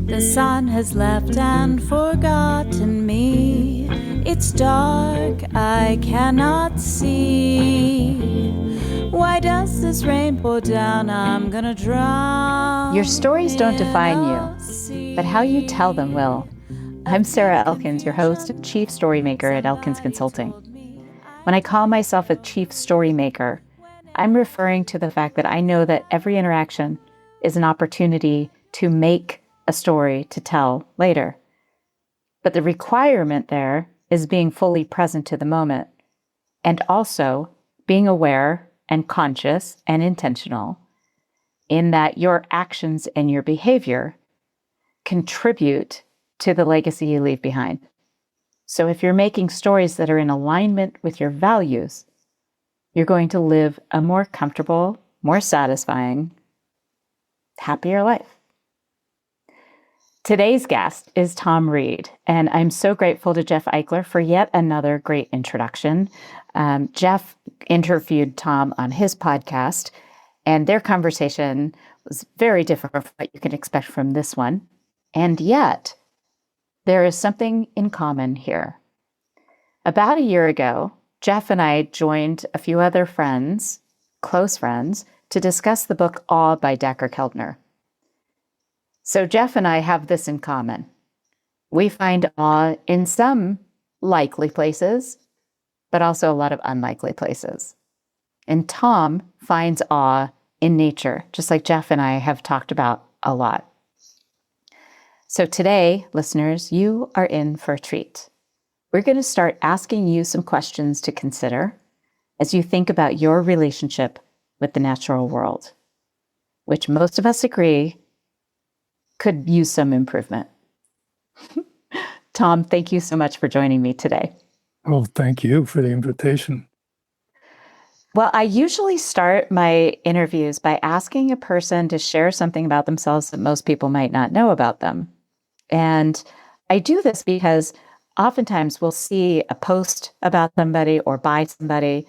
The sun has left and forgotten me. It's dark, I cannot see. Why does this rain pour down? I'm gonna drown. Your stories don't define you, but how you tell them will. I'm Sarah Elkins, your host and chief storymaker at Elkins Consulting. When I call myself a chief storymaker, I'm referring to the fact that I know that every interaction is an opportunity to make a story to tell later. But the requirement there is being fully present to the moment and also being aware and conscious and intentional in that your actions and your behavior contribute to the legacy you leave behind. So if you're making stories that are in alignment with your values, you're going to live a more comfortable, more satisfying, happier life. Today's guest is Tom Reed, and I'm so grateful to Jeff Eichler for yet another great introduction. Jeff interviewed Tom on his podcast, and their conversation was very different from what you can expect from this one. And yet, there is something in common here. About a year ago, Jeff and I joined a few other friends, close friends, to discuss the book Awe by Dacher Keltner. So Jeff and I have this in common. We find awe in some likely places, but also a lot of unlikely places. And Tom finds awe in nature, just like Jeff and I have talked about a lot. So today, listeners, you are in for a treat. We're going to start asking you some questions to consider as you think about your relationship with the natural world, which most of us agree could use some improvement. Tom, thank you so much for joining me today. Well, thank you for the invitation. Well, I usually start my interviews by asking a person to share something about themselves that most people might not know about them. And I do this because oftentimes we'll see a post about somebody or by somebody.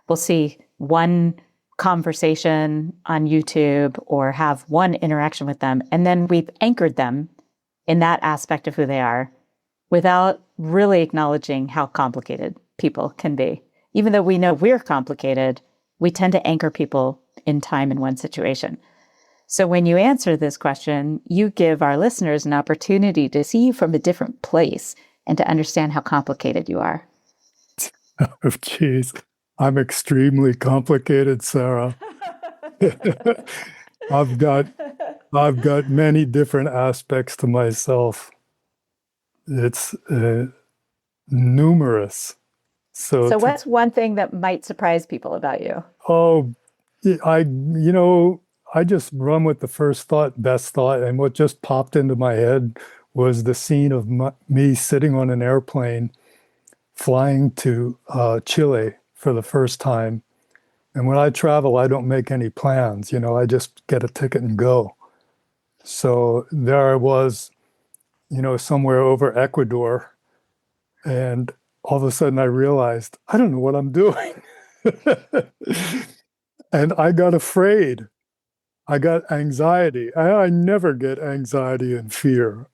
We'll see one conversation on YouTube or have one interaction with them, and then we've anchored them in that aspect of who they are without really acknowledging how complicated people can be. Even though we know we're complicated, we tend to anchor people in time in one situation. So when you answer this question, you give our listeners an opportunity to see you from a different place and to understand how complicated you are. Oh, geez. I'm extremely complicated, Sarah. I've got many different aspects to myself. It's numerous. So what's one thing that might surprise people about you? Oh, I just run with the first thought, best thought, and what just popped into my head was the scene of me sitting on an airplane flying to Chile for the first time. And when I travel, I don't make any plans. I just get a ticket and go. So there I was, somewhere over Ecuador. And all of a sudden I realized, I don't know what I'm doing. And I got afraid. I got anxiety. I never get anxiety and fear,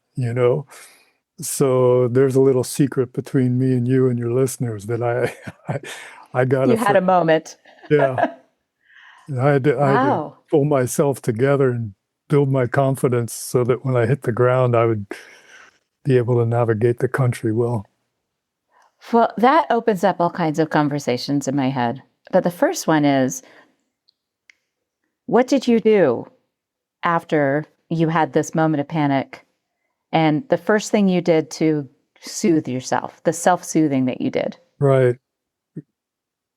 So there's a little secret between me and you and your listeners that I got. You had a moment. Yeah. I had to pull myself together and build my confidence so that when I hit the ground, I would be able to navigate the country well. Well, that opens up all kinds of conversations in my head. But the first one is, what did you do after you had this moment of panic? And the first thing you did to soothe yourself, the self-soothing that you did. Right.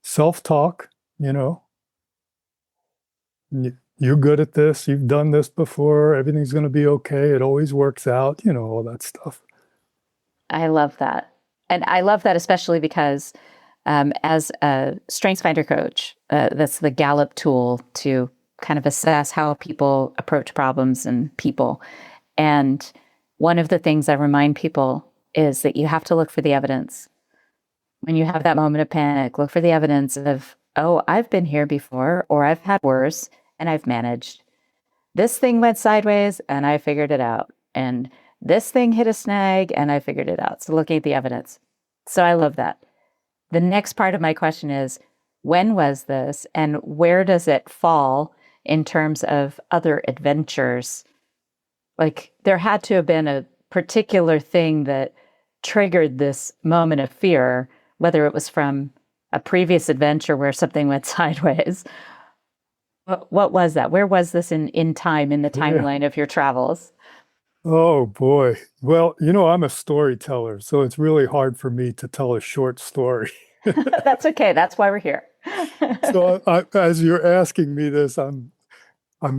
Self-talk, You're good at this. You've done this before. Everything's going to be okay. It always works out, all that stuff. I love that. And I love that especially because as a StrengthsFinder coach, that's the Gallup tool to kind of assess how people approach problems and people. And one of the things I remind people is that you have to look for the evidence. When you have that moment of panic, look for the evidence of, oh, I've been here before, or I've had worse, and I've managed. this thing went sideways and I figured it out. And this thing hit a snag and I figured it out. So looking at the evidence. So I love that. The next part of my question is, when was this and where does it fall in terms of other adventures? Like there had to have been a particular thing that triggered this moment of fear, whether it was from a previous adventure where something went sideways. What was that? Where was this in time, in the timeline of your travels? Oh boy. Well, I'm a storyteller, so it's really hard for me to tell a short story. That's okay. That's why we're here. So as you're asking me this, I'm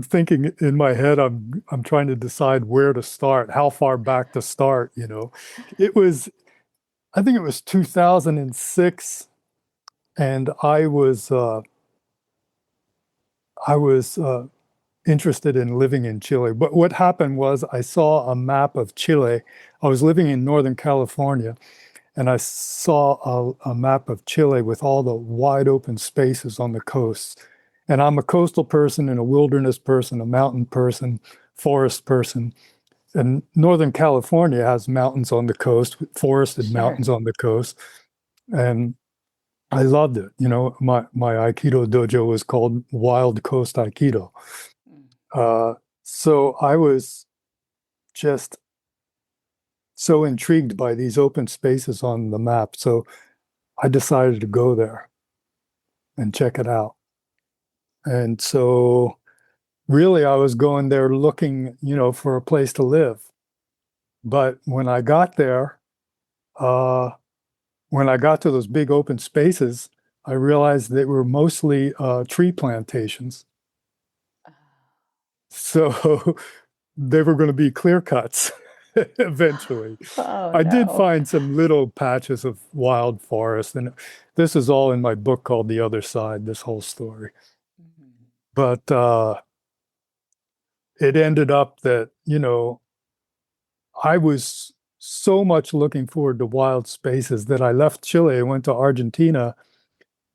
thinking in my head, I'm trying to decide where to start, how far back to start, It was, I think it was 2006, and I was interested in living in Chile. But what happened was I saw a map of Chile. I was living in Northern California, and I saw a map of Chile with all the wide open spaces on the coast. And I'm a coastal person and a wilderness person, a mountain person, forest person. And Northern California has mountains on the coast, forested mountains on the coast. And I loved it. My Aikido dojo was called Wild Coast Aikido. So I was just so intrigued by these open spaces on the map. So I decided to go there and check it out. And so really I was going there looking, for a place to live. But when I got there, when I got to those big open spaces, I realized they were mostly tree plantations. So they were going to be clear cuts eventually. Oh, I did no. find some little patches of wild forest, and this is all in my book called The Other Side, this whole story. But it ended up that, I was so much looking forward to wild spaces that I left Chile, went to Argentina.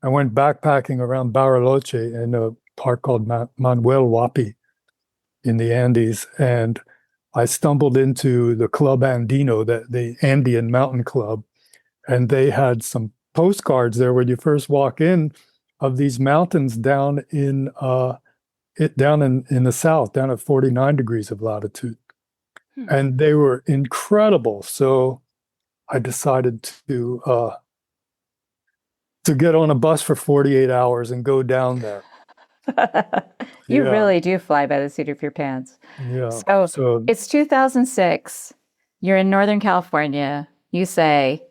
I went backpacking around Bariloche in a park called Manuel Huapi in the Andes, and I stumbled into the Club Andino, the Andean Mountain Club, and they had some postcards there when you first walk in of these mountains down in the south, down at 49 degrees of latitude, and they were incredible. So I decided to get on a bus for 48 hours and go down there. You Yeah. really do fly by the seat of your pants. Yeah. So it's 2006. You're in Northern California. You say,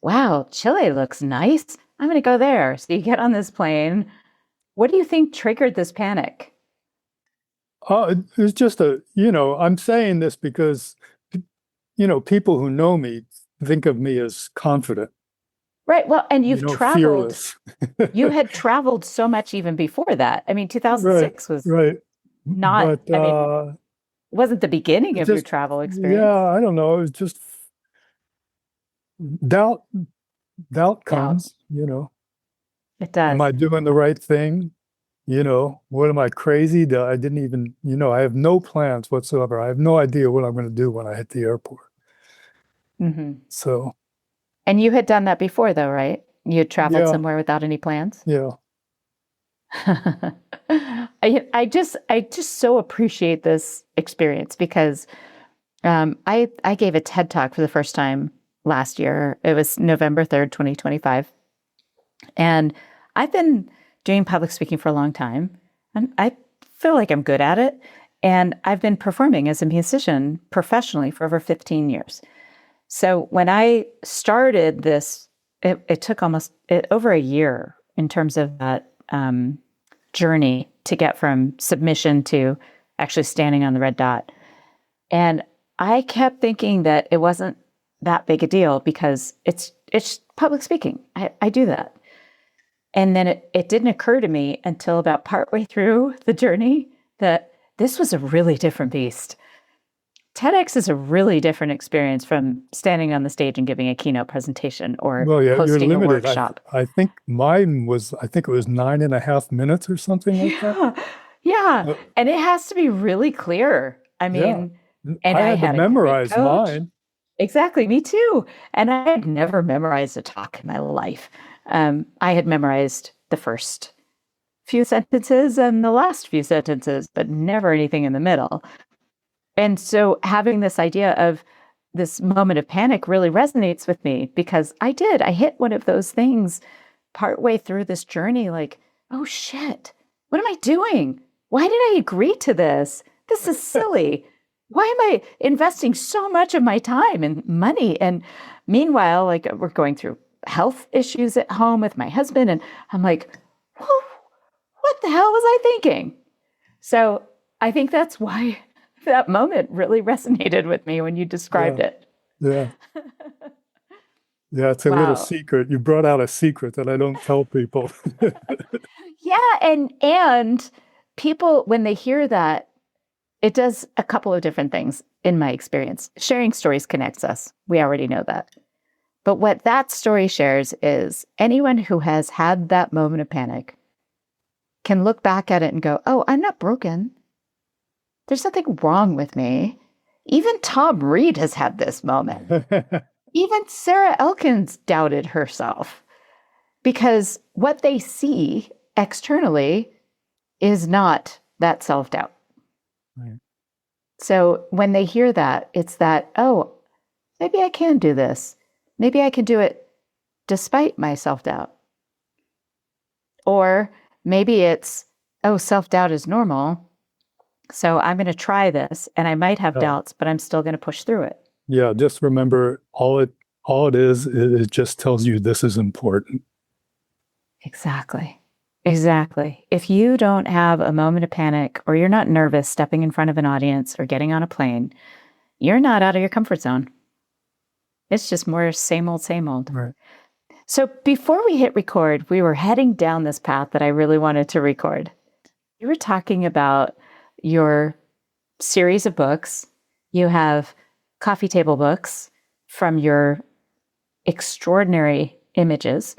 wow, Chile looks nice. I'm going to go there. So you get on this plane. What do you think triggered this panic? It was just I'm saying this because, people who know me think of me as confident. Right. Well, and you've traveled. Fearless. You had traveled so much even before that. I mean, 2006 was not, But, wasn't the beginning of your travel experience. Yeah, I don't know. It was just doubt comes, It does. Am I doing the right thing? What am I crazy? I didn't even, I have no plans whatsoever. I have no idea what I'm going to do when I hit the airport. So. And you had done that before, though, right? You had traveled somewhere without any plans? Yeah. I just so appreciate this experience because I gave a TED Talk for the first time last year. It was November 3rd, 2025. And I've been doing public speaking for a long time, and I feel like I'm good at it. And I've been performing as a musician professionally for over 15 years. So when I started this, it took almost over a year in terms of that journey to get from submission to actually standing on the red dot. And I kept thinking that it wasn't that big a deal because it's public speaking. I do that. And then it didn't occur to me until about partway through the journey that this was a really different beast. TEDx is a really different experience from standing on the stage and giving a keynote presentation or hosting a workshop. I think it was 9.5 minutes or something like that. Yeah. Uh, And it has to be really clear. I yeah. mean, and I I had to had a great memorize coach. mine. Exactly, me too. And I had never memorized a talk in my life. I had memorized the first few sentences and the last few sentences, but never anything in the middle. And so having this idea of this moment of panic really resonates with me because I hit one of those things partway through this journey, like, oh shit, what am I doing? Why did I agree to this? This is silly. Why am I investing so much of my time and money? And meanwhile, like we're going through health issues at home with my husband. And I'm like, "Whew, what the hell was I thinking?" So I think that's why that moment really resonated with me when you described Yeah. it. Yeah. Yeah. It's a little Wow. secret. You brought out a secret that I don't tell people. Yeah, and people when they hear that, it does a couple of different things in my experience. Sharing stories connects us. We already know that. But what that story shares is anyone who has had that moment of panic can look back at it and go, "Oh, I'm not broken. There's nothing wrong with me." Even Tom Reed has had this moment. Even Sarah Elkins doubted herself because what they see externally is not that self doubt. Right. So when they hear that, it's that, oh, maybe I can do this. Maybe I can do it despite my self doubt. Or maybe it's, oh, self doubt is normal. So I'm going to try this and I might have Yeah. doubts, but I'm still going to push through it. Yeah. Just remember all it is, it just tells you this is important. Exactly. Exactly. If you don't have a moment of panic or you're not nervous stepping in front of an audience or getting on a plane, you're not out of your comfort zone. It's just more same old, same old. Right. So before we hit record, we were heading down this path that I really wanted to record. You were talking about your series of books. You have coffee table books from your extraordinary images.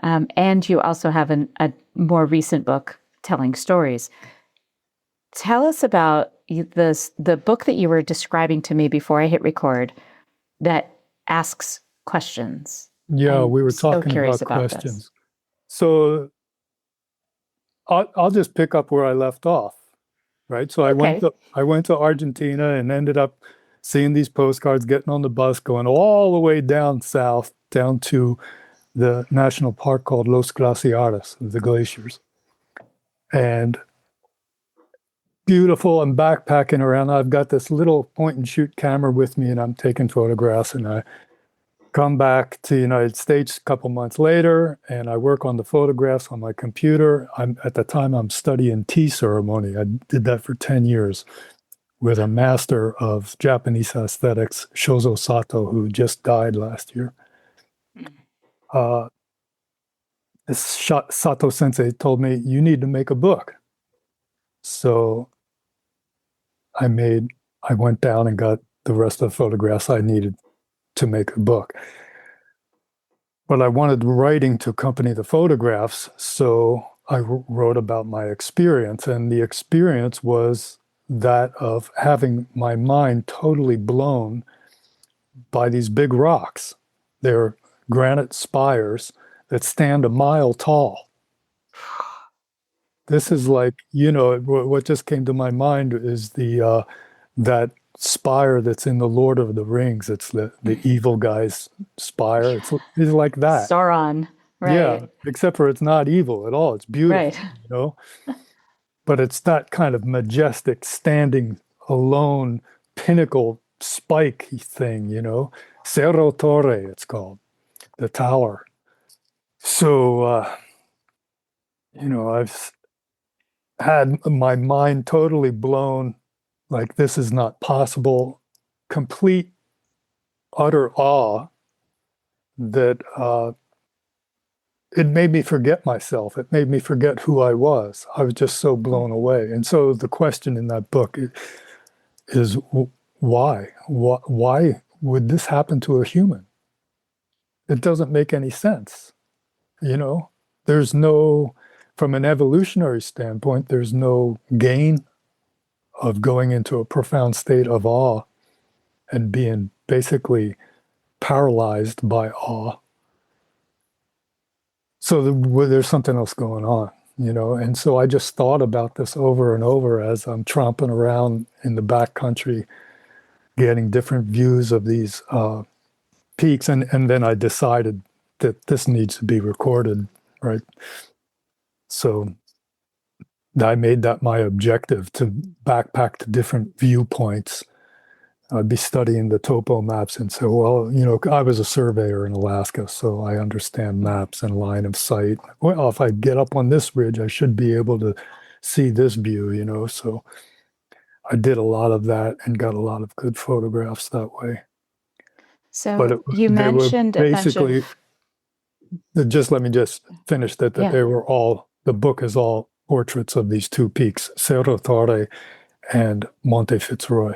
And you also have a more recent book telling stories. Tell us about the book that you were describing to me before I hit record that asks questions. Yeah, I'm we were so talking curious about about this. questions. So I'll just pick up where I left off, right? So Okay. I went to Argentina and ended up seeing these postcards, getting on the bus, going all the way down south, down to the national park called Los Glaciares, the glaciers. And beautiful. I'm backpacking around. I've got this little point and shoot camera with me, and I'm taking photographs. And I come back to the United States a couple months later, and I work on the photographs on my computer. At the time I'm studying tea ceremony. I did that for 10 years with a master of Japanese aesthetics, Shozo Sato, who just died last year. Uh, Sato Sensei told me, "You need to make a book." So I went down and got the rest of the photographs I needed to make a book. But I wanted writing to accompany the photographs, so I wrote about my experience. And the experience was that of having my mind totally blown by these big rocks. They're granite spires that stand a mile tall. This is like, what just came to my mind is the that spire that's in the Lord of the Rings. It's the evil guy's spire. It's like that. Sauron. Yeah, Right. except for it's not evil at all. It's Right. beautiful, you know? But it's that kind of majestic, standing alone, pinnacle spike thing, Cerro Torre, it's called, the tower. So, I've had my mind totally blown, like this is not possible, complete, utter awe that it made me forget myself. It made me forget who I was. I was just so blown away. And so the question in that book is why? Why would this happen to a human? It doesn't make any sense. You know, there's no, from an evolutionary standpoint, there's no gain of going into a profound state of awe and being basically paralyzed by awe. So there's something else going on, and so I just thought about this over and over as I'm tromping around in the back country, getting different views of these peaks, and then I decided that this needs to be recorded, right? So I made that my objective, to backpack to different viewpoints. I'd be studying the topo maps and say, well, I was a surveyor in Alaska, so I understand maps and line of sight. Well, if I get up on this ridge, I should be able to see this view, So I did a lot of that and got a lot of good photographs that way. So But you they were mentioned a bunch basically, of... just let me just finish that Yeah. they were all, the book is all portraits of these two peaks, Cerro Torre and Monte Fitzroy.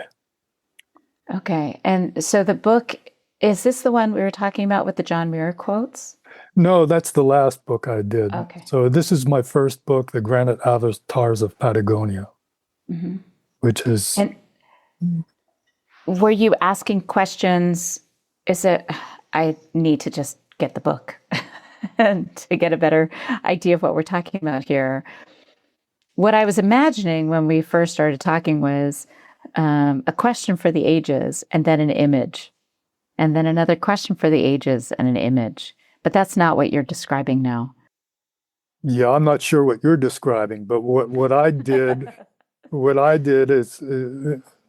Okay. And so the book, is this the one we were talking about with the John Muir quotes? No, that's the last book I did. Okay. So this is my first book, The Granite Avatars of Patagonia, which is... And were you asking questions? I need to just get the book and to get a better idea of what we're talking about here. What I was imagining when we first started talking was a question for the ages, and then an image, and then another question for the ages and an image. But that's not what you're describing now. Yeah, I'm not sure what you're describing, but what I did, is,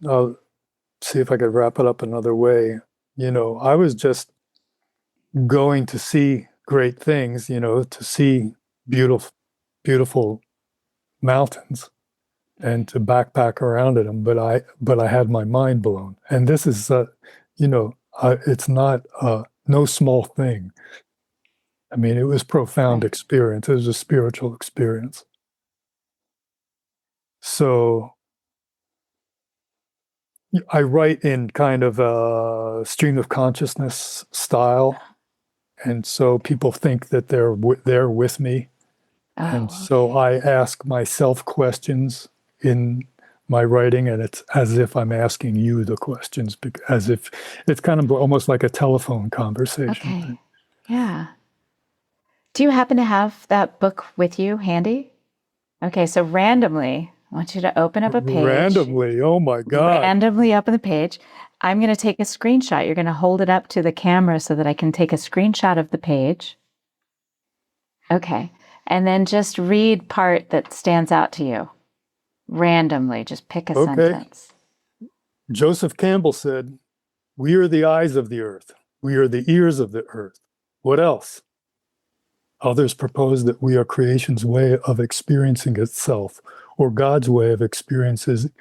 I'll see if I could wrap it up another way. I was just going to see great things, to see beautiful mountains, and to backpack around in them, but I had my mind blown, and this is, it's not no small thing. I mean, it was profound experience. It was a spiritual experience. So I write in kind of a stream of consciousness style, and so people think that they're there with me, and so I ask myself questions in my writing, and it's as if I'm asking you the questions, as if it's kind of almost like a telephone conversation. Okay. Yeah. Do you happen to have that book with you handy? Okay, so randomly, I want you to open up a page. Randomly, oh my God. Randomly open the page. I'm going to take a screenshot. You're going to hold it up to the camera so that I can take a screenshot of the page. Okay. And then just read part that stands out to you. Randomly, just pick a sentence. Joseph Campbell said, "We are the eyes of the earth. We are the ears of the earth. What else?" Others propose that we are creation's way of experiencing itself, or God's way of experiencing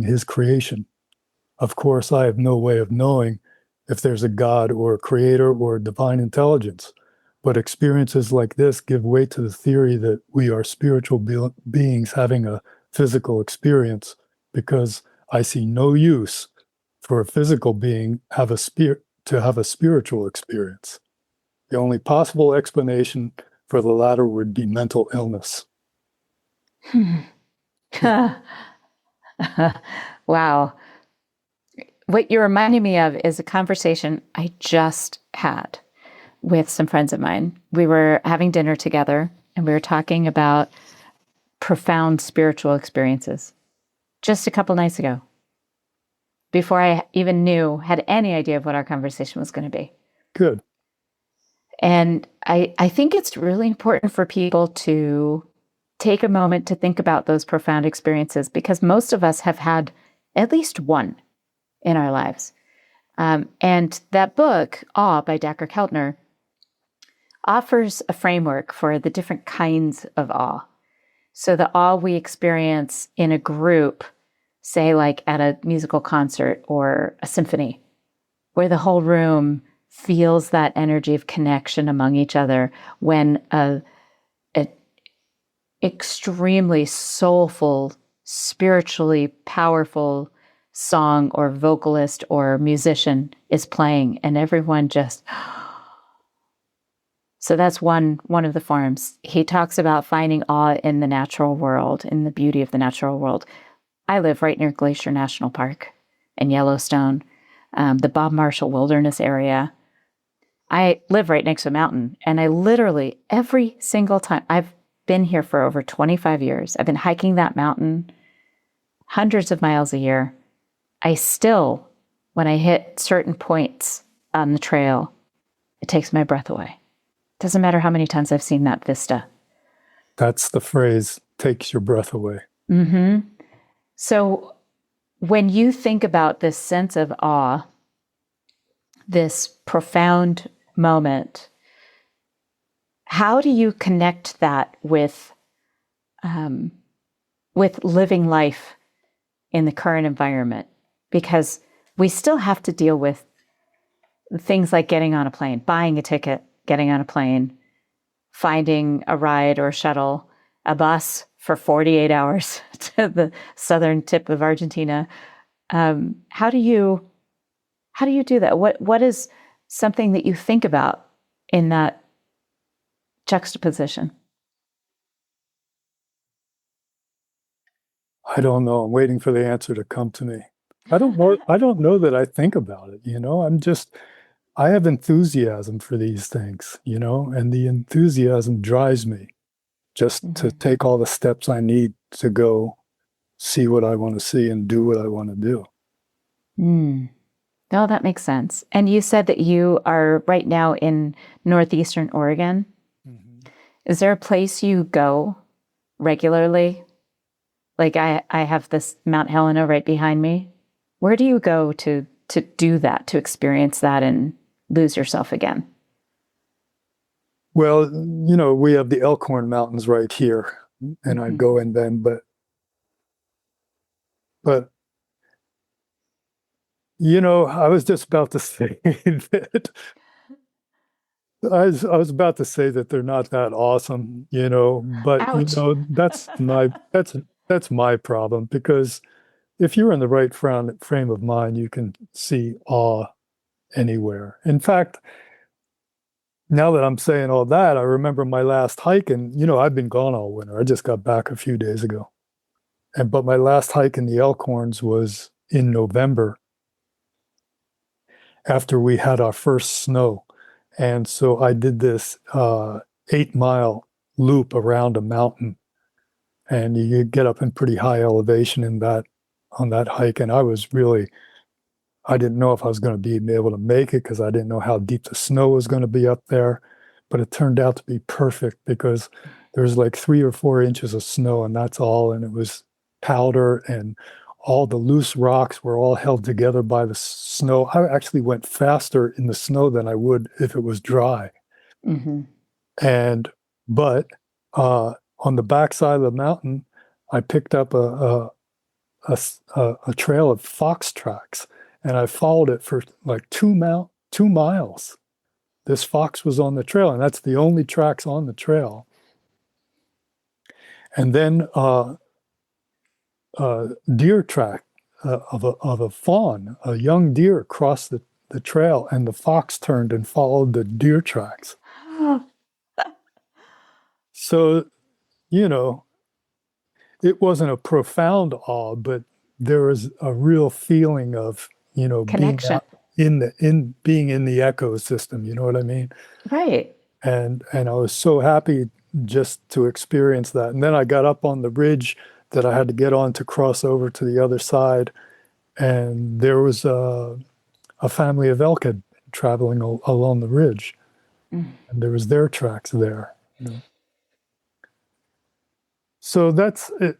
his creation. Of course, I have no way of knowing if there's a God or a creator or a divine intelligence, but experiences like this give weight to the theory that we are spiritual beings having a physical experience, because I see no use for a physical being to have a spiritual experience. The only possible explanation for the latter would be mental illness. Wow. What you're reminding me of is a conversation I just had with some friends of mine. We were having dinner together, and we were talking about profound spiritual experiences just a couple nights ago, before I even had any idea of what our conversation was going to be. Good. And I think it's really important for people to take a moment to think about those profound experiences, because most of us have had at least one in our lives. And that book, Awe by Dacher Keltner, offers a framework for the different kinds of awe. So the awe we experience in a group, say like at a musical concert or a symphony, where the whole room feels that energy of connection among each other when an extremely soulful, spiritually powerful song or vocalist or musician is playing, and everyone just So that's one of the forms. He talks about finding awe in the natural world, in the beauty of the natural world. I live right near Glacier National Park in Yellowstone, the Bob Marshall Wilderness area. I live right next to a mountain, and I literally, every single time, I've been here for over 25 years. I've been hiking that mountain hundreds of miles a year. I still, when I hit certain points on the trail, it takes my breath away. Doesn't matter how many times I've seen that vista. That's the phrase, takes your breath away. Mm-hmm. So when you think about this sense of awe, this profound moment, how do you connect that with living life in the current environment? Because we still have to deal with things like getting on a plane, buying a ticket, getting on a plane, finding a ride or a shuttle, a bus for 48 hours to the southern tip of Argentina. How do you do that? What is something that you think about in that juxtaposition? I don't know. I'm waiting for the answer to come to me. I don't know. I don't know that I think about it. I have enthusiasm for these things, and the enthusiasm drives me just to take all the steps I need to go see what I want to see and do what I want to do. No, that makes sense. And you said that you are right now in northeastern Oregon. Mm-hmm. Is there a place you go regularly? Like I have this Mount Helena right behind me. Where do you go to do that, to experience that and lose yourself again? Well, we have the Elkhorn Mountains right here, and I go in them, but I was just about to say that I was about to say that they're not that awesome, but Ouch. that's my problem, because if you're in the right frame of mind, you can see awe anywhere. In fact, now that I'm saying all that, I remember my last hike, and I've been gone all winter. I just got back a few days ago. But my last hike in the Elkhorns was in November after we had our first snow. And so I did this 8-mile loop around a mountain, and you get up in pretty high elevation on that hike. And I didn't know if I was going to be able to make it, because I didn't know how deep the snow was going to be up there. But it turned out to be perfect, because there's like 3 or 4 inches of snow, and that's all. And it was powder, and all the loose rocks were all held together by the snow. I actually went faster in the snow than I would if it was dry. Mm-hmm. But on the backside of the mountain, I picked up a trail of fox tracks, and I followed it for like 2 miles. This fox was on the trail, and that's the only tracks on the trail. And then deer track of a fawn, a young deer, crossed the trail, and the fox turned and followed the deer tracks. So, it wasn't a profound awe, but there was a real feeling of, connection, being in the ecosystem. You know what I mean? Right. And I was so happy just to experience that. And then I got up on the ridge that I had to get on to cross over to the other side, and there was a family of elk had traveling along the ridge, and there was their tracks there. So that's it.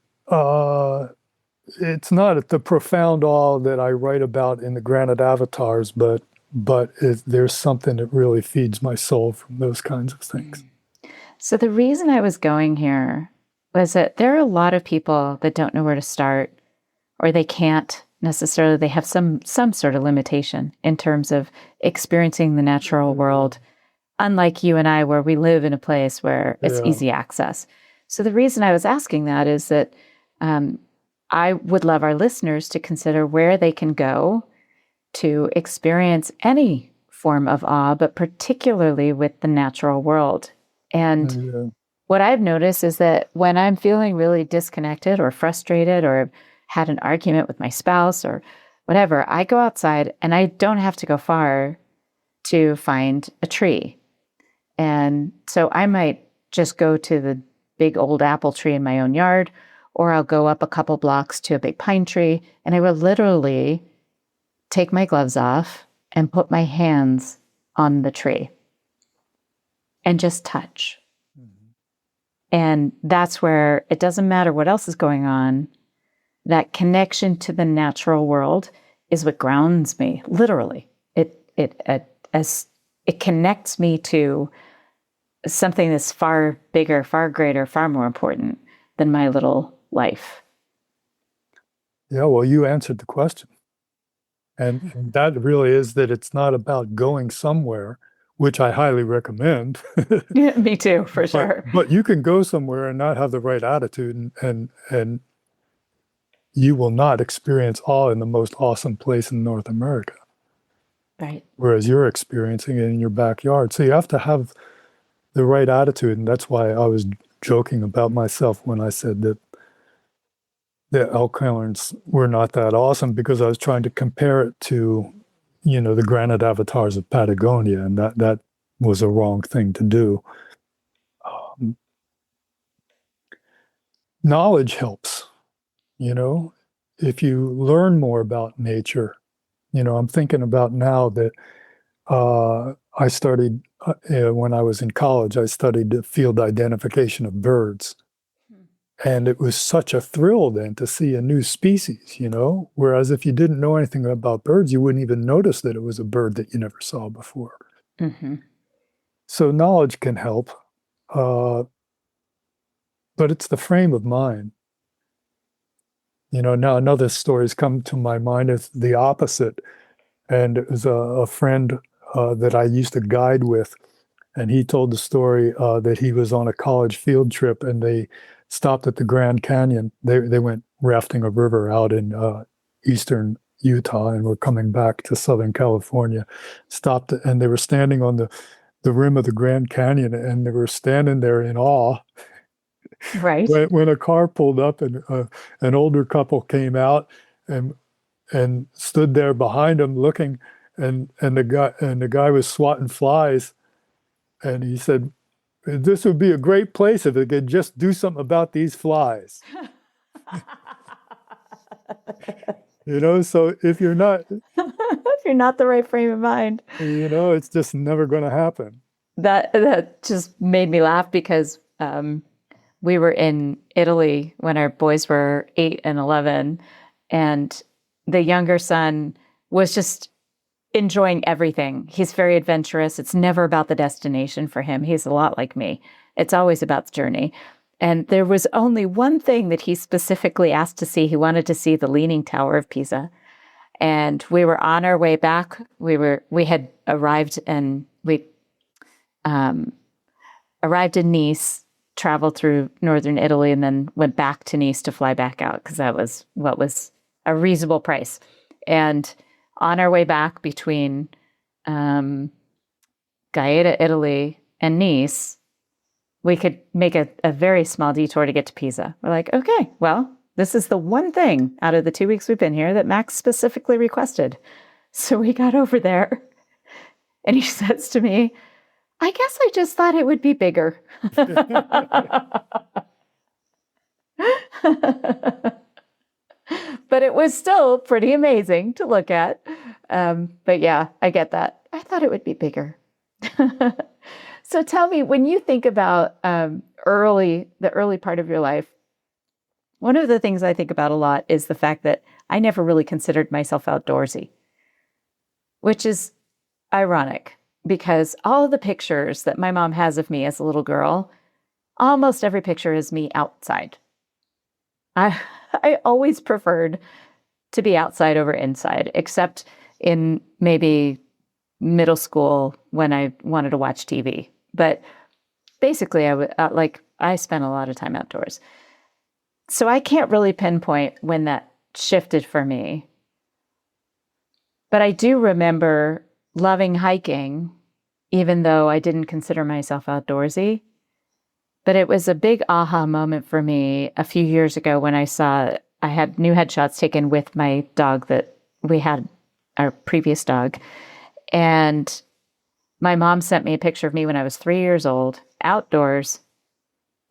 It's not the profound awe that I write about in the Granite Avatars, but there's something that really feeds my soul from those kinds of things. So the reason I was going here was that there are a lot of people that don't know where to start, or they can't necessarily. They have some sort of limitation in terms of experiencing the natural world, unlike you and I, where we live in a place where it's easy access. So the reason I was asking that is that I would love our listeners to consider where they can go to experience any form of awe, but particularly with the natural world. And Yeah. what I've noticed is that when I'm feeling really disconnected or frustrated or had an argument with my spouse or whatever, I go outside and I don't have to go far to find a tree. And so I might just go to the big old apple tree in my own yard, or I'll go up a couple blocks to a big pine tree, and I will literally take my gloves off and put my hands on the tree and just touch. And that's where it doesn't matter what else is going on. That connection to the natural world is what grounds me, literally. It connects me to something that's far bigger, far greater, far more important than my little life. Yeah, well, you answered the question. And that really is that it's not about going somewhere, which I highly recommend. Yeah, me too, for sure. But you can go somewhere and not have the right attitude, and you will not experience awe in the most awesome place in North America. Right. Whereas you're experiencing it in your backyard. So you have to have the right attitude. And that's why I was joking about myself when I said that the Elkins were not that awesome, because I was trying to compare it to, the granite avatars of Patagonia, and that was a wrong thing to do. Knowledge helps, if you learn more about nature. I'm thinking about now that I studied, when I was in college, I studied the field identification of birds. And it was such a thrill then to see a new species, whereas if you didn't know anything about birds, you wouldn't even notice that it was a bird that you never saw before. Mm-hmm. So knowledge can help, but it's the frame of mind. Now another story's come to my mind. It's the opposite. And it was a friend that I used to guide with, and he told the story that he was on a college field trip, and they stopped at the Grand Canyon. They went rafting a river out in eastern Utah, and were coming back to Southern California. Stopped, and they were standing on the rim of the Grand Canyon, and they were standing there in awe. Right. When a car pulled up, and an older couple came out and stood there behind them looking, and the guy was swatting flies, and he said, "This would be a great place if it could just do something about these flies." So if you're not, If you're not the right frame of mind. it's just never going to happen. That just made me laugh because we were in Italy when our boys were 8 and 11, and the younger son was just enjoying everything. He's very adventurous. It's never about the destination for him. He's a lot like me. It's always about the journey. And there was only one thing that he specifically asked to see. He wanted to see the Leaning Tower of Pisa. And we were on our way back. We had arrived, and we arrived in Nice, traveled through northern Italy, and then went back to Nice to fly back out, because that was what was a reasonable price. And on our way back between Gaeta, Italy, and Nice, we could make a very small detour to get to Pisa. We're like, okay, well, this is the one thing out of the 2 weeks we've been here that Max specifically requested. So we got over there, and he says to me, "I guess I just thought it would be bigger." But it was still pretty amazing to look at. But yeah, I get that. I thought it would be bigger. So tell me, when you think about the early part of your life, one of the things I think about a lot is the fact that I never really considered myself outdoorsy, which is ironic, because all of the pictures that my mom has of me as a little girl, almost every picture is me outside. I always preferred to be outside over inside, except in maybe middle school when I wanted to watch TV. But basically, I spent a lot of time outdoors. So I can't really pinpoint when that shifted for me. But I do remember loving hiking, even though I didn't consider myself outdoorsy. But it was a big aha moment for me a few years ago when I had new headshots taken with my dog that we had, our previous dog. And my mom sent me a picture of me when I was 3 years old, outdoors,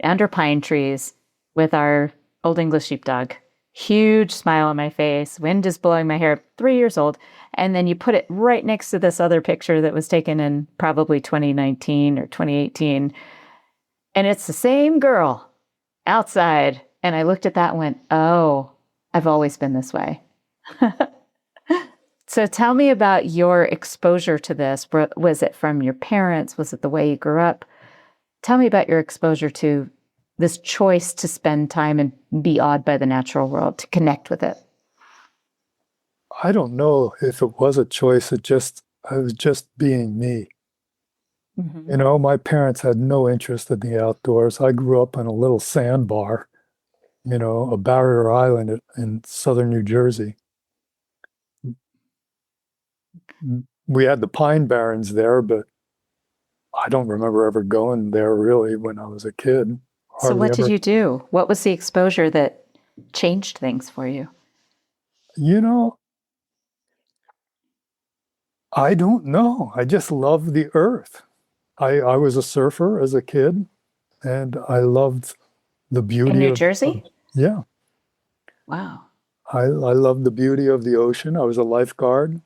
under pine trees, with our Old English sheepdog. Huge smile on my face, wind is blowing my hair, 3 years old. And then you put it right next to this other picture that was taken in probably 2019 or 2018. And it's the same girl outside. And I looked at that and went, oh, I've always been this way. So tell me about your exposure to this. Was it from your parents? Was it the way you grew up? Tell me about your exposure to this choice to spend time and be awed by the natural world, to connect with it. I don't know if it was a choice. I was just being me. Mm-hmm. You know, my parents had no interest in the outdoors. I grew up on a little sandbar, you know, a barrier island in southern New Jersey. We had the Pine Barrens there, but I don't remember ever going there really when I was a kid. So Hardly what did ever. you do? What was the exposure that changed things for you? You know, I don't know. I just love the earth. I was a surfer as a kid, and I loved the In beauty New of, Jersey? yeah, Wow. I loved the beauty of the ocean. I was a lifeguard.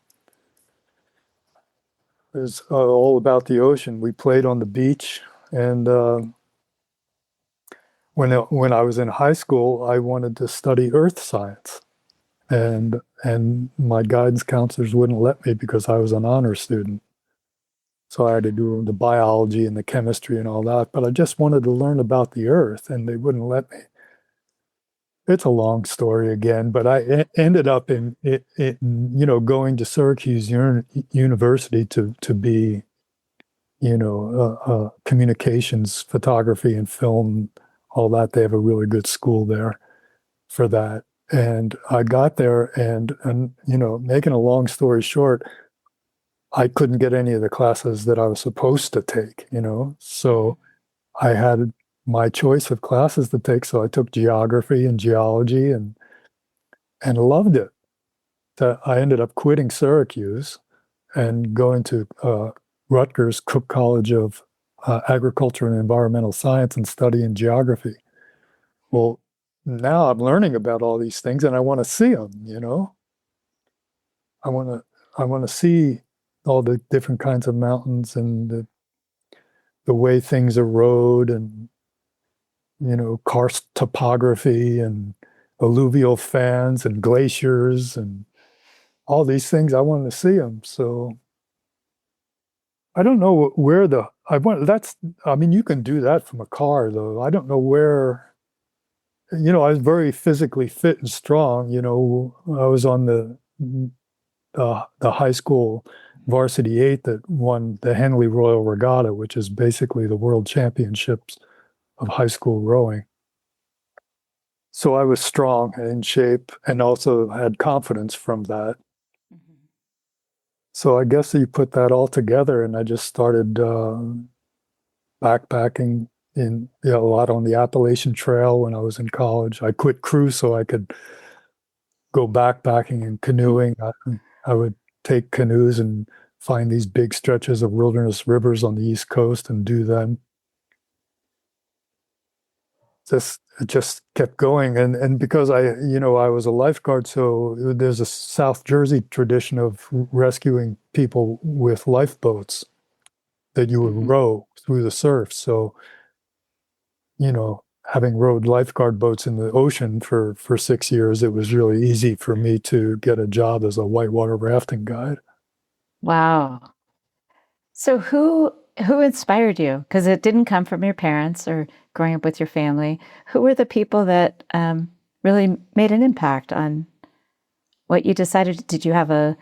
It was all about the ocean. We played on the beach, and when I was in high school, I wanted to study earth science, and my guidance counselors wouldn't let me because I was an honor student. So I had to do the biology and the chemistry and all that. But I just wanted to learn about the earth, and they wouldn't let me. It's a long story again, but ended up going to Syracuse University to be, communications, photography, and film, all that. They have a really good school there for that. And I got there, and making a long story short, I couldn't get any of the classes that I was supposed to take, So I had my choice of classes to take. So I took geography and geology and loved it. So I ended up quitting Syracuse and going to Rutgers Cook College of Agriculture and Environmental Science and studying geography. Well, now I'm learning about all these things and I want to see them, I want to I want to see all the different kinds of mountains and the way things erode and karst topography and alluvial fans and glaciers and all these things. I wanted to see them. So I don't know where I mean, you can do that from a car though. I don't know where, I was very physically fit and strong. I was on the high school varsity eight that won the Henley Royal Regatta, which is basically the world championships of high school rowing. So I was strong and in shape and also had confidence from that. Mm-hmm. So I guess you put that all together, and I just started backpacking a lot on the Appalachian Trail when I was in college. I quit crew so I could go backpacking and canoeing. I would take canoes and find these big stretches of wilderness rivers on the East Coast and do them. It just kept going, and because I was a lifeguard, so there's a South Jersey tradition of rescuing people with lifeboats that you would Mm-hmm. row through the surf. So having rowed lifeguard boats in the ocean for 6 years, it was really easy for me to get a job as a whitewater rafting guide. Wow. So who inspired you? Because it didn't come from your parents or growing up with your family. Who were the people that really made an impact on what you decided? Did you have a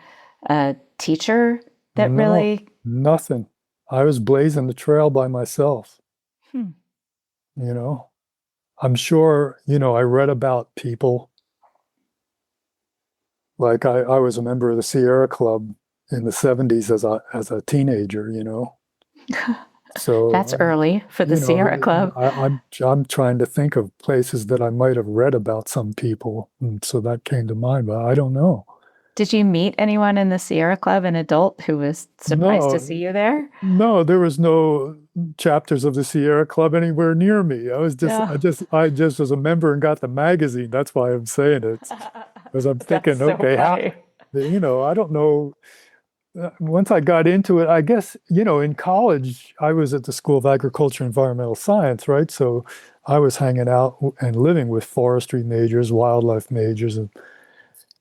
teacher that No, really? nothing. I was blazing the trail by myself, Hmm. you know. I'm sure, I read about people. Like I was a member of the Sierra Club in the 70s as a teenager, you know. That's So, early for the you know, Sierra Club. I'm trying to think of places that I might have read about some people, and so that came to mind, but I don't know. Did you meet anyone in the Sierra Club, an adult who was surprised to see No, you there? no, there was no chapters of the Sierra Club anywhere near me. No. I just was a member and got the magazine. That's why I'm saying it, because I'm That's thinking, so okay, how, funny. you know, I don't know. Once I got into it, I guess, you know, in college, I was at the School of Agriculture and Environmental Science, right? So I was hanging out and living with forestry majors, wildlife majors,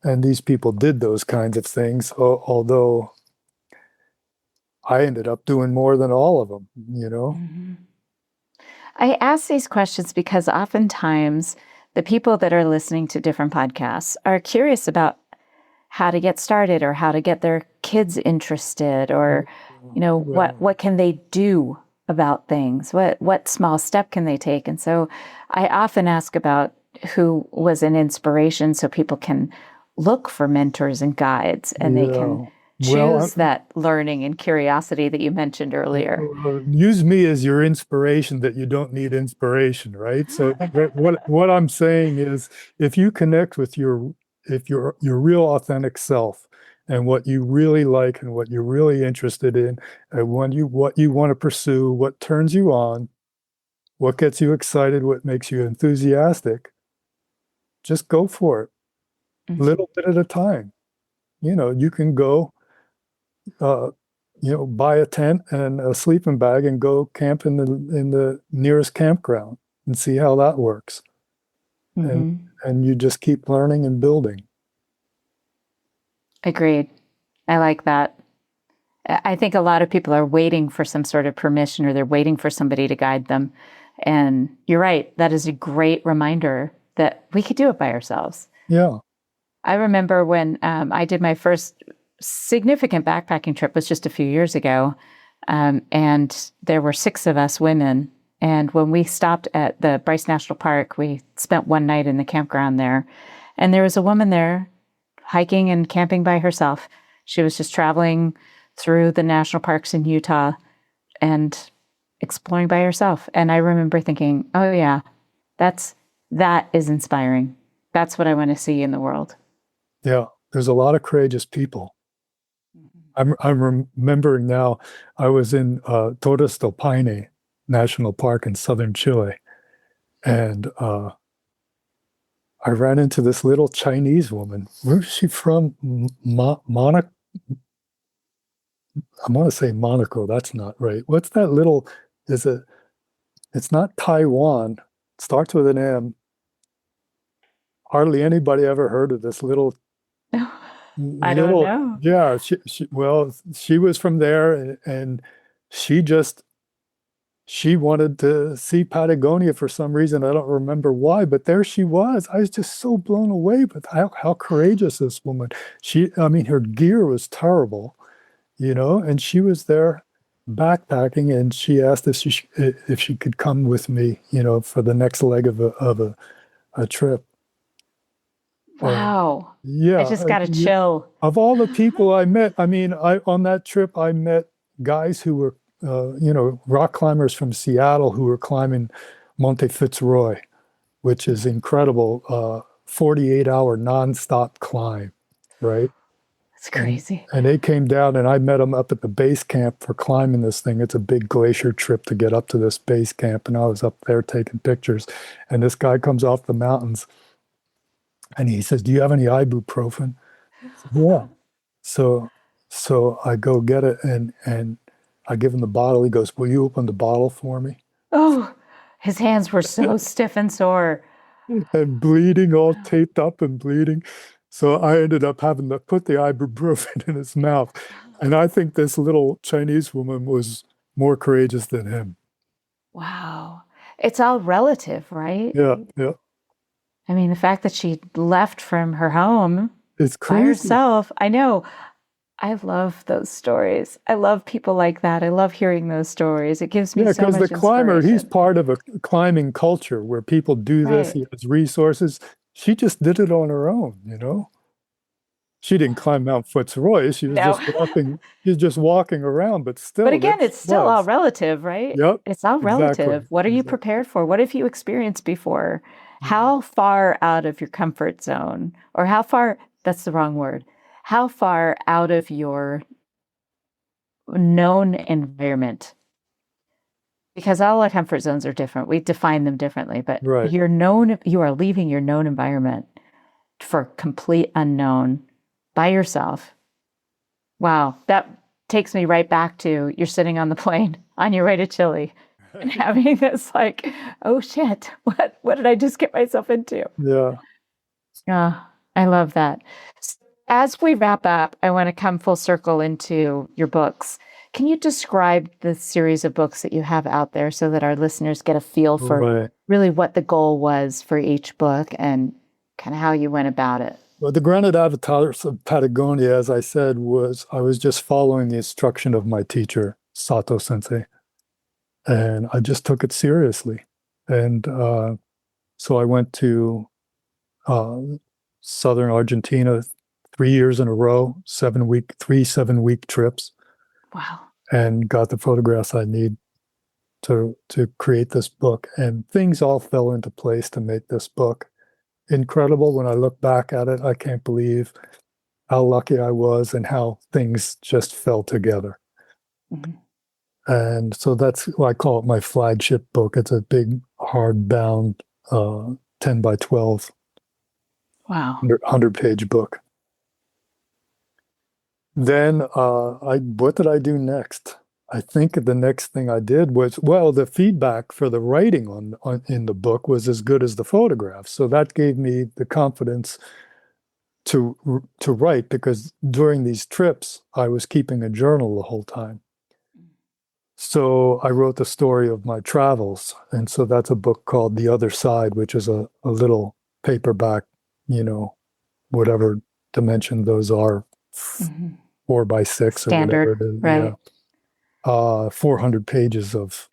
and these people did those kinds of things, although I ended up doing more than all of them, you know? Mhm. I ask these questions because oftentimes the people that are listening to different podcasts are curious about how to get started or how to get their kids interested or Well, what can they do about things, what small step can they take. And so I often ask about who was an inspiration so people can look for mentors and guides and they can yeah. choose Well, that learning and curiosity that you mentioned earlier. use me as your inspiration that you don't need inspiration, right? So what I'm saying is if you connect with your real authentic self and what you really like and what you're really interested in and what you want to pursue, what turns you on, what gets you excited, what makes you enthusiastic, just go for it. Mhm. Little bit at a time. You know, you can go uh, buy a tent and a sleeping bag and go camp in the nearest campground and see how that works. And Mhm. and you just keep learning and building. Agreed. I like that. I think a lot of people are waiting for some sort of permission or they're waiting for somebody to guide them. And you're right. That is a great reminder that we could do it by ourselves. Yeah. I remember when I did my first significant backpacking trip was just a few years ago. And there were 6 of us women. And when we stopped at the Bryce National Park, we spent one night in the campground there. And there was a woman there hiking and camping by herself. She was just traveling through the national parks in Utah and exploring by herself. And I remember thinking, oh yeah, that is inspiring. That's what I want to see in the world. Yeah. There's a lot of courageous people. I'm remembering now, I was in Torres del Paine National Park in southern Chile, and I ran into this little Chinese woman. Where's she from? Monaco? I want to say Monaco. That's not right. What's that little? Is it? It's not Taiwan. It starts with an M. Hardly anybody ever heard of this I don't little. know. Yeah, well, she was from there, and she just she wanted to see Patagonia for some reason. I don't remember why, but there she was. I was just so blown away with how courageous this woman. I mean, her gear was terrible, you know, and she was there backpacking, and she asked if she could come with me, you know, for the next leg of a trip. And Wow. I yeah, just got a chill. of all the people I met, I mean, I on that trip I met guys who were, rock climbers from Seattle who were climbing Monte Fitzroy, which is incredible, 48-hour nonstop climb, right? It's And crazy. and they came down, and I met them up at the base camp for climbing this thing. It's a big glacier trip to get up to this base camp, and I was up there taking pictures. And this guy comes off the mountains, and he says, "Do you have any ibuprofen?" I said, yeah. So so I go get it, and I give him the bottle. He goes, "Will you open the bottle for me?" Oh, his hands were so stiff and sore. And bleeding, all taped up and bleeding. So I ended up having to put the ibuprofen in his mouth. And I think this little Chinese woman was more courageous than him. Wow. It's all relative, right? Yeah, yeah. I mean, the fact that she left from her home It's by crazy. herself. I know. I love those stories. I love people like that. I love hearing those stories. It gives me Yeah, so because the much climber, he's inspiration. part of a climbing culture where people do this. Right. He has resources. She just did it on her own, you know? She didn't climb Mount Fitzroy. She was No. just walking. She was just walking around, but still, But again, there it's she still all was. relative, right? Yep, It's all exactly. relative. What are you prepared for? What have you experienced before? How far out of your comfort zone, or how far, that's the wrong word, how far out of your known environment? Because all our comfort zones are different. We define them differently, but Right. you are leaving your known environment for complete unknown by yourself. Wow, that takes me right back to you're sitting on the plane on your way to Chile and having this like, oh shit, what did I just get myself into? Yeah. I love that. As we wrap up, I want to come full circle into your books. Can you describe the series of books that you have out there so that our listeners get a feel for Right. really what the goal was for each book and kind of how you went about it? Well, the Granite Avatars of Patagonia, as I said, I was just following the instruction of my teacher, Sato Sensei, and I just took it seriously. And so I went to uh, southern Argentina 3 years in a row, 7-week trips, Wow. and got the photographs I need to create this book. And things all fell into place to make this book incredible. When I look back at it, I can't believe how lucky I was and how things just fell together. Mhm. And so that's why I call it my flagship book. It's a big hardbound 10 by 12 Wow. 100-page book. Then what did I do next? I think the next thing I did was, well, the feedback for the writing in the book was as good as the photographs. So that gave me the confidence to write, because during these trips, I was keeping a journal the whole time. So I wrote the story of my travels. And so that's a book called The Other Side, which is a little paperback, whatever dimension those are, Mhm. 4 by 6 or Standard, whatever it is. right? Yeah. 400 pages of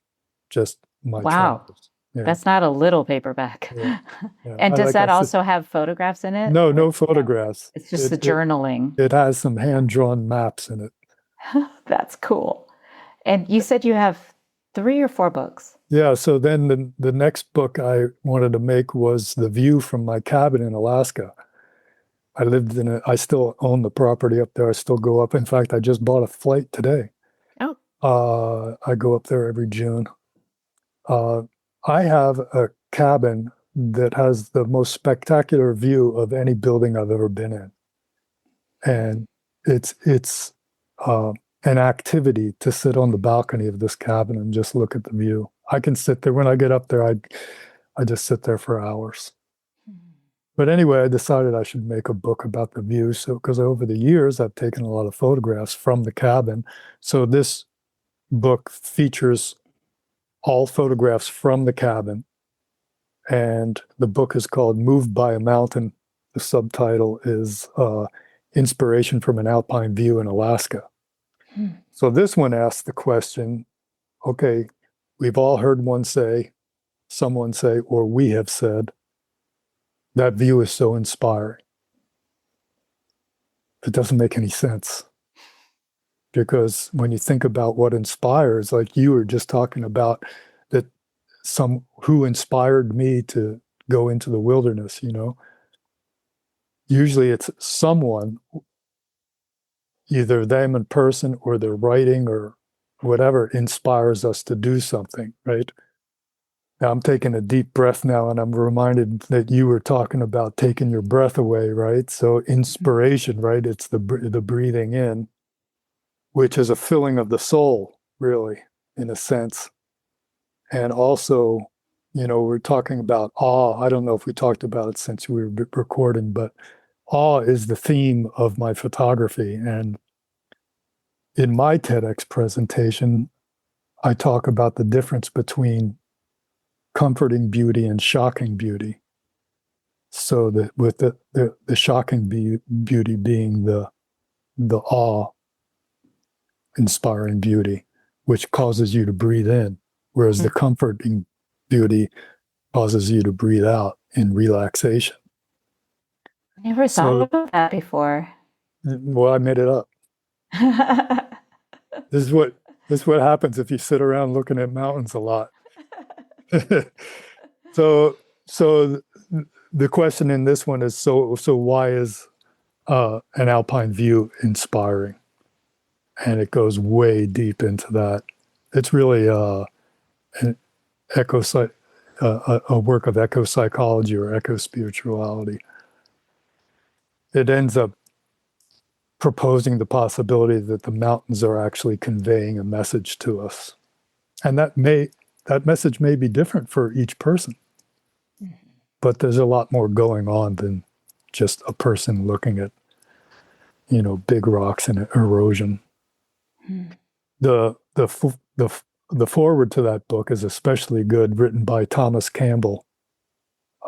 just my Wow. travels. Yeah. That's not a little paperback. Yeah. Yeah. And does Like I that said, also have photographs in it? no, Or no photographs. it's just the journaling. It has some hand-drawn maps in it. That's cool. And you said you have 3 or 4 books. Yeah, so then the next book I wanted to make was the view from my cabin in Alaska. I still own the property up there. I still go up. In fact, I just bought a flight today. Oh. I go up there every June. I have a cabin that has the most spectacular view of any building I've ever been in. And it's an activity to sit on the balcony of this cabin and just look at the view. I can sit there. When I get up there, I just sit there for hours. But anyway, I decided I should make a book about the view. So, because over the years, I've taken a lot of photographs from the cabin. So this book features all photographs from the cabin. And the book is called Moved by a Mountain. The subtitle is Inspiration from an Alpine View in Alaska. So this one asks the question, okay, we've all heard someone say, or we have said, that view is so inspiring. It doesn't make any sense. Because when you think about what inspires, like you were just talking about, that who inspired me to go into the wilderness, usually it's someone, either them in person or their writing or whatever inspires us to do something, right? Now I'm taking a deep breath now, and I'm reminded that you were talking about taking your breath away, right? So inspiration, right? It's the breathing in, which is a filling of the soul, really, in a sense. And also, we're talking about awe. I don't know if we talked about it since we were recording, but awe is the theme of my photography. And in my TEDx presentation, I talk about the difference between comforting beauty and shocking beauty. So that with the shocking beauty being the awe inspiring beauty, which causes you to breathe in, whereas the comforting beauty causes you to breathe out in relaxation. I never thought So about that before. Well, I made it up. This is what this is what happens if you sit around looking at mountains a lot. So so the question in this one is so why is an alpine view inspiring? And it goes way deep into that. It's really an eco a work of eco psychology or eco spirituality. It ends up proposing the possibility that the mountains are actually conveying a message to us, and that message may be different for each person, but there's a lot more going on than just a person looking at big rocks and erosion. The the foreword to that book is especially good, written by Thomas Campbell,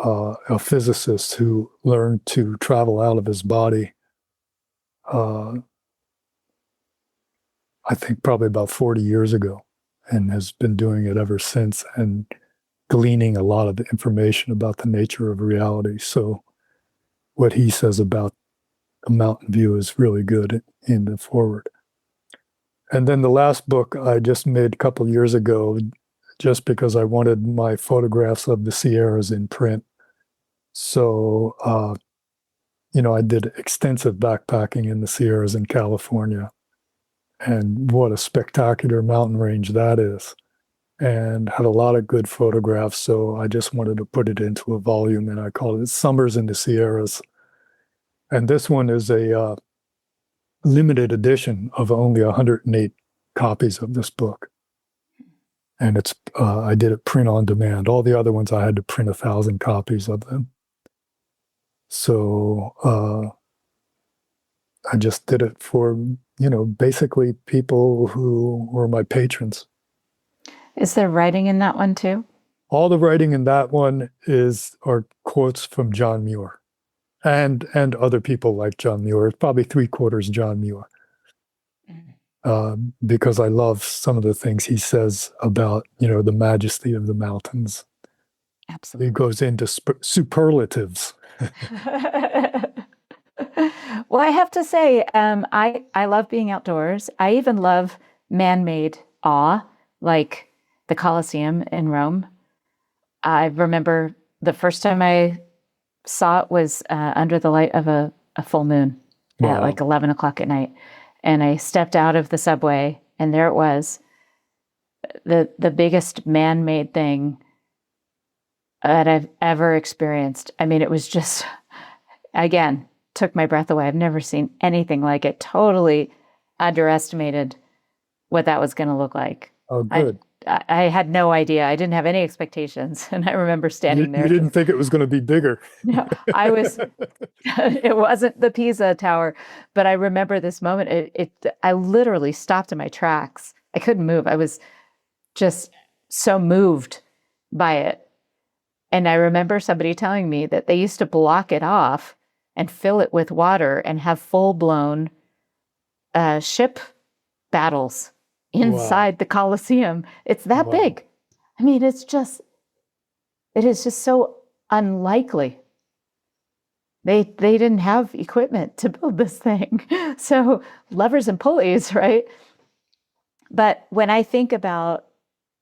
a physicist who learned to travel out of his body. I think probably about 40 years ago, and has been doing it ever since, and gleaning a lot of the information about the nature of reality. So what he says about a mountain view is really good in the forward. And then the last book I just made a couple of years ago, just because I wanted my photographs of the Sierras in print. So, I did extensive backpacking in the Sierras in California. And what a spectacular mountain range that is. And had a lot of good photographs. So I just wanted to put it into a volume, and I called it Summers in the Sierras. And this one is a limited edition of only 108 copies of this book. And I did it print on demand. All the other ones I had to print 1,000 copies of them. So I just did it for, basically people who were my patrons. Is there writing in that one too? All the writing in that one are quotes from John Muir and other people like John Muir. It's probably 3/4 John Muir. Because I love some of the things he says about, the majesty of the mountains. Absolutely. He goes into superlatives. Well, I have to say, I love being outdoors. I even love man-made awe, like the Colosseum in Rome. I remember the first time I saw it was under the light of a full moon at like 11 o'clock at night. And I stepped out of the subway, and there it was, the biggest man-made thing that I've ever experienced. I mean, it was just, again, took my breath away. I've never seen anything like it. Totally underestimated what that was going to look like. Oh, good. I had no idea. I didn't have any expectations. And I remember standing there. You didn't think it was going to be bigger. No, it wasn't the Pisa Tower, but I remember this moment. I literally stopped in my tracks. I couldn't move. I was just so moved by it. And I remember somebody telling me that they used to block it off and fill it with water and have full-blown ship battles inside the Colosseum. It's that big. I mean, it is just so unlikely. They didn't have equipment to build this thing. So levers and pulleys, right? But when I think about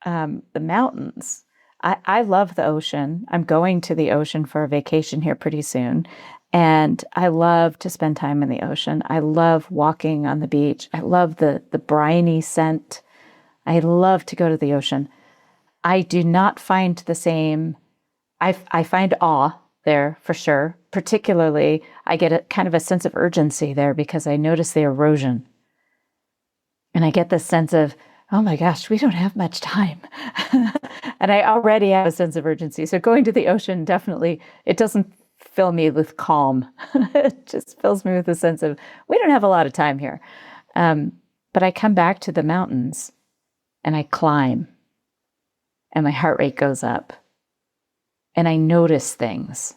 the mountains, I love the ocean. I'm going to the ocean for a vacation here pretty soon. And I love to spend time in the ocean. I love walking on the beach. I love the briny scent. I love to go to the ocean. I do not find the same. I find awe there for sure. Particularly, I get a kind of a sense of urgency there because I notice the erosion. And I get this sense of, oh my gosh, we don't have much time. And I already have a sense of urgency. So going to the ocean, definitely, it doesn't fill me with calm. It just fills me with a sense of, we don't have a lot of time here. But I come back to the mountains and I climb and my heart rate goes up and I notice things.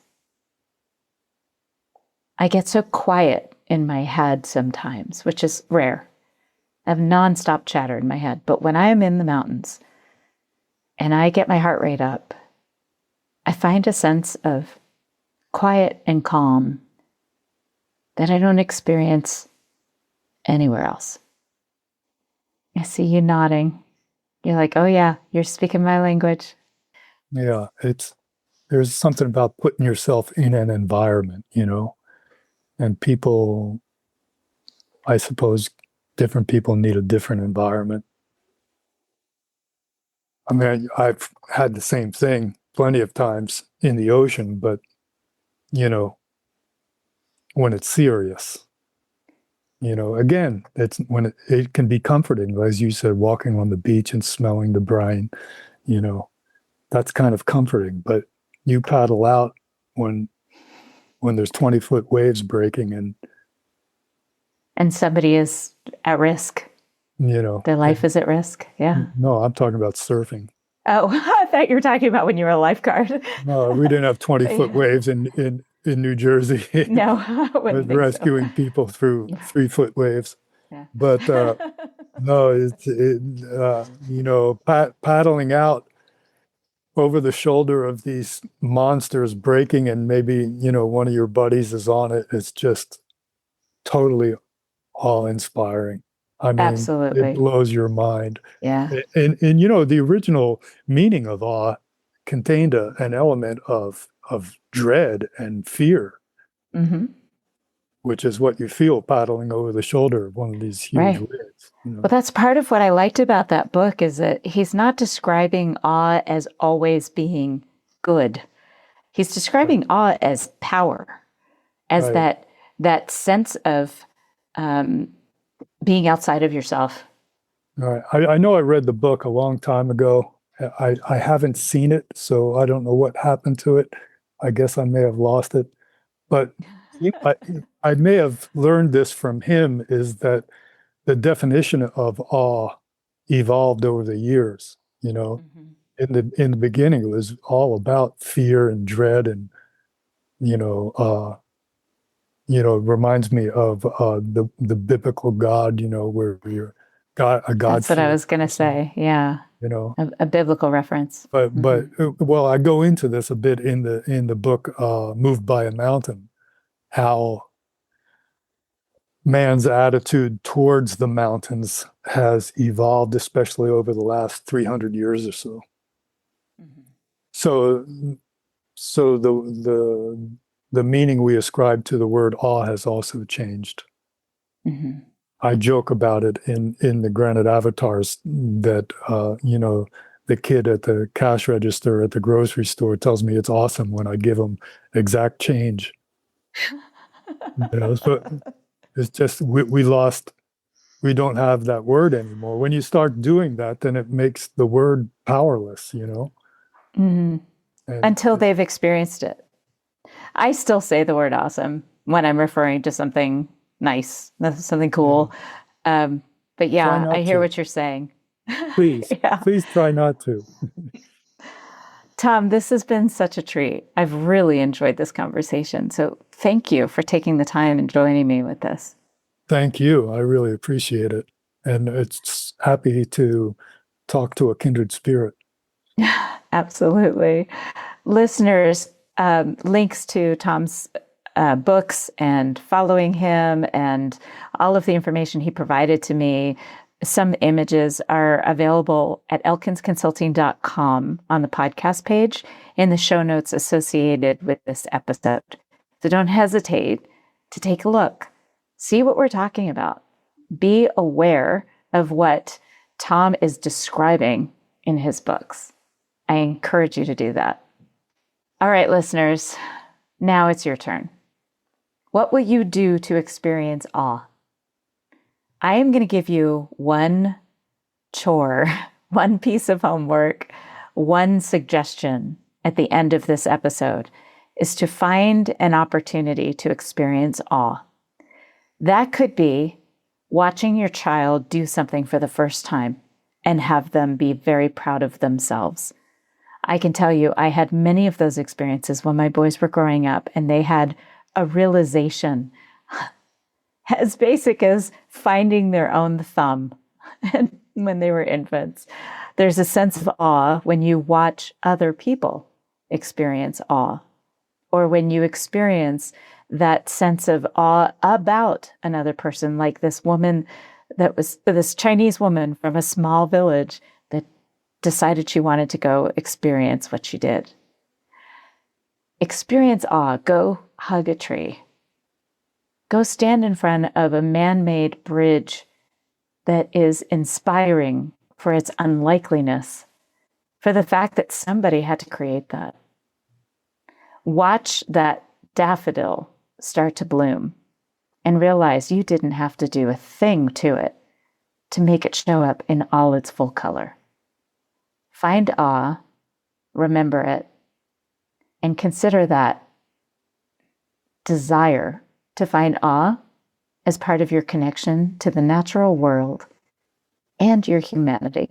I get so quiet in my head sometimes, which is rare. I have nonstop chatter in my head. But when I am in the mountains and I get my heart rate up, I find a sense of quiet and calm that I don't experience anywhere else. I see you nodding. You're like, oh yeah, you're speaking my language. Yeah, there's something about putting yourself in an environment, and people, I suppose different people need a different environment. I mean, I've had the same thing plenty of times in the ocean, but you know, when it's serious, again, it's when it can be comforting, as you said, walking on the beach and smelling the brine, you know, that's kind of comforting. But you paddle out when there's 20-foot waves breaking, And somebody is at risk. Their life is at risk. Yeah. No, I'm talking about surfing. Oh, I thought you were talking about when you were a lifeguard. No, we didn't have 20-foot waves in New Jersey. No, I wouldn't think rescuing so. people through 3-foot waves. Yeah. But no, paddling out over the shoulder of these monsters breaking, and maybe, one of your buddies is on it. It's just totally awe-inspiring. I mean, Absolutely. it blows your mind. Yeah. And the original meaning of awe contained an element of dread and fear, Mm-hmm. which is what you feel paddling over the shoulder of one of these huge waves. Well, that's part of what I liked about that book, is that he's not describing awe as always being good. He's describing awe as power, as Right. that sense of being outside of yourself. All right. I know I read the book a long time ago. I haven't seen it, so I don't know what happened to it. I guess I may have lost it. But I may have learned this from him, is that the definition of awe evolved over the years. Mm-hmm. In the beginning, it was all about fear and dread, and it reminds me of the biblical God, where you're a God. That's what I was going to say. Yeah. A biblical reference. But well, I go into this a bit in the book, Moved by a Mountain, how man's attitude towards the mountains has evolved, especially over the last 300 years or so. Mm-hmm. So the meaning we ascribe to the word awe has also changed. Mm-hmm. I joke about it in the Granite Avatars that the kid at the cash register at the grocery store tells me it's awesome when I give him exact change. So it's just we don't have that word anymore. When you start doing that, then it makes the word powerless. Mm-hmm. Until they've experienced it. I still say the word awesome when I'm referring to something nice, something cool. But yeah, I hear what you're saying. Please, please try not to. Tom, this has been such a treat. I've really enjoyed this conversation. So thank you for taking the time and joining me with this. Thank you. I really appreciate it. And it's happy to talk to a kindred spirit. Absolutely. Listeners, links to Tom's books and following him and all of the information he provided to me, some images are available at elkinsconsulting.com on the podcast page in the show notes associated with this episode. So don't hesitate to take a look. See what we're talking about. Be aware of what Tom is describing in his books. I encourage you to do that. All right, listeners, now it's your turn. What will you do to experience awe? I am going to give you one chore, one piece of homework, one suggestion at the end of this episode, is to find an opportunity to experience awe. That could be watching your child do something for the first time and have them be very proud of themselves. I can tell you, I had many of those experiences when my boys were growing up, and they had a realization as basic as finding their own thumb when they were infants. There's a sense of awe when you watch other people experience awe, or when you experience that sense of awe about another person, like this woman that was this Chinese woman from a small village that decided she wanted to go experience what she did. Experience awe. Go hug a tree. Go stand in front of a man-made bridge that is inspiring for its unlikeliness, for the fact that somebody had to create that. Watch that daffodil start to bloom and realize you didn't have to do a thing to it to make it show up in all its full color. Find awe, remember it, and consider that desire to find awe as part of your connection to the natural world and your humanity.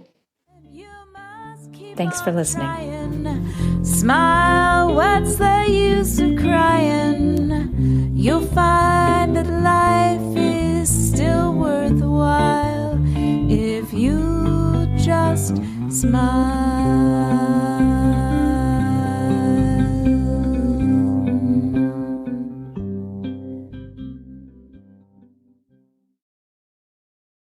Thanks for listening. Smile, what's the use of crying? You'll find that life is still worthwhile if you just smile.